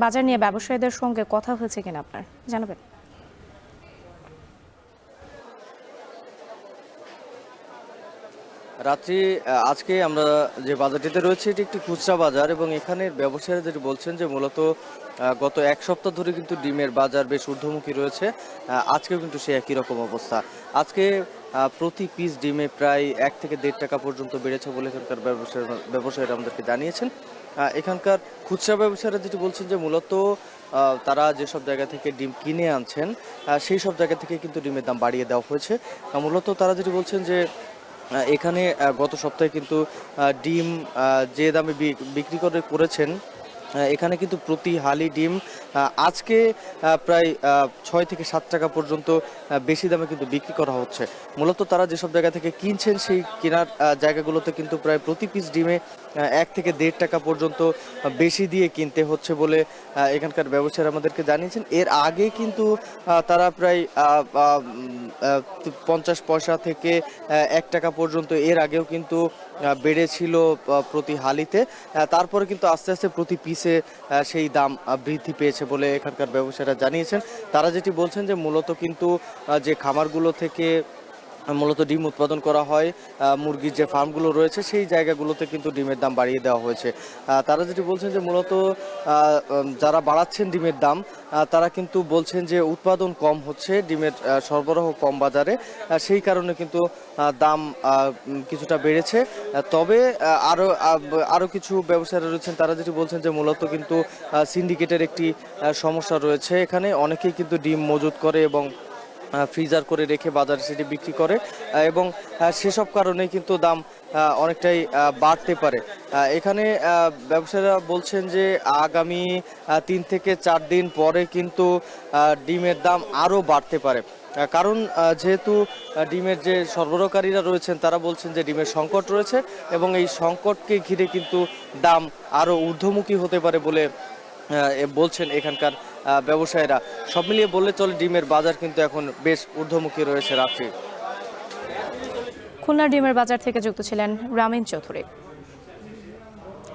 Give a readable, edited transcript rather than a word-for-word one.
বাজার নিয়ে ব্যবসায়ীদের সঙ্গে কথা হয়েছে কিনা আপনার জানাবেন। রাত্রি আজকে আমরা যে বাজারটিতে রয়েছে এটি একটি খুচরা বাজার এবং এখানের ব্যবসায়ীরা যেটি বলছেন যে মূলত গত এক সপ্তাহ ধরে কিন্তু ডিমের বাজার বেশ ঊর্ধ্বমুখী রয়েছে। আজকেও কিন্তু সে একই রকম অবস্থা। আজকে প্রতি পিস ডিমে প্রায় ১ থেকে ১.৫ টাকা পর্যন্ত বেড়েছে বলে এখানকার ব্যবসায়ীরা আমাদেরকে জানিয়েছেন। এখানকার খুচরা ব্যবসায়ীরা যেটি বলছেন যে মূলত তারা যেসব জায়গা থেকে ডিম কিনে আনছেন সেই সব জায়গা থেকে কিন্তু ডিমের দাম বাড়িয়ে দেওয়া হয়েছে। মূলত তারা যেটি বলছেন যে এখানে গত সপ্তাহে কিন্তু ডিম যে দামে বিক্রি করেছেন এখানে কিন্তু প্রতি হালি ডিম আজকে প্রায় ৬ থেকে ৭ টাকা পর্যন্ত বেশি দামে কিন্তু বিক্রি করা হচ্ছে। মূলত তারা যেসব জায়গা থেকে কিনছেন সেই কেনার জায়গাগুলোতে কিন্তু প্রায় প্রতি পিস ডিমে ১ থেকে ১.৫ টাকা পর্যন্ত বেশি দিয়ে কিনতে হচ্ছে বলে এখানকার ব্যবসায়ীরা আমাদেরকে জানিয়েছেন। এর আগে কিন্তু তারা প্রায় ৫০ পয়সা থেকে ১ টাকা পর্যন্ত এর আগেও কিন্তু বেড়েছিল প্রতি হালিতে। তারপরে কিন্তু আস্তে আস্তে প্রতি পিসে সেই দাম বৃদ্ধি পেয়েছে বলে এখানকার ব্যবসায়ীরা জানিয়েছেন। তারা যেটি বলছেন যে মূলত কিন্তু যে খামারগুলো থেকে মূলত ডিম উৎপাদন করা হয়, মুরগির যে ফার্মগুলো রয়েছে সেই জায়গাগুলোতে কিন্তু ডিমের দাম বাড়িয়ে দেওয়া হয়েছে। তারা যেটি বলছেন যে মূলত যারা বাড়াচ্ছেন ডিমের দাম তারা কিন্তু বলছেন যে উৎপাদন কম হচ্ছে, ডিমের সরবরাহ কম বাজারে, সেই কারণে কিন্তু দাম কিছুটা বেড়েছে। তবে আরও কিছু ব্যবসায়ীরা রয়েছেন তারা যেটি বলছেন যে মূলত কিন্তু সিন্ডিকেটের একটি সমস্যা রয়েছে। এখানে অনেকেই কিন্তু ডিম মজুত করে এবং ফ্রিজার করে রেখে বাজারে সেটি বিক্রি করে এবং সেসব কারণেই কিন্তু দাম অনেকটাই বাড়তে পারে। এখানে ব্যবসায়ীরা বলছেন যে আগামী ৩ থেকে ৪ দিন পরে কিন্তু ডিমের দাম আরও বাড়তে পারে। কারণ যেহেতু ডিমের যে সরবরাহকারীরা রয়েছেন তারা বলছেন যে ডিমের সংকট রয়েছে এবং এই সংকটকে ঘিরে কিন্তু দাম আরও ঊর্ধ্বমুখী হতে পারে বলে বলছেন এখানকার ব্যবসায়ীরা। সব মিলিয়ে বললে চলে ডিমের বাজার কিন্তু এখন বেশ ঊর্ধ্বমুখী রয়েছে রাত্রি। খুলনার ডিমের বাজার থেকে যুক্ত ছিলেন রামিন চৌধুরী।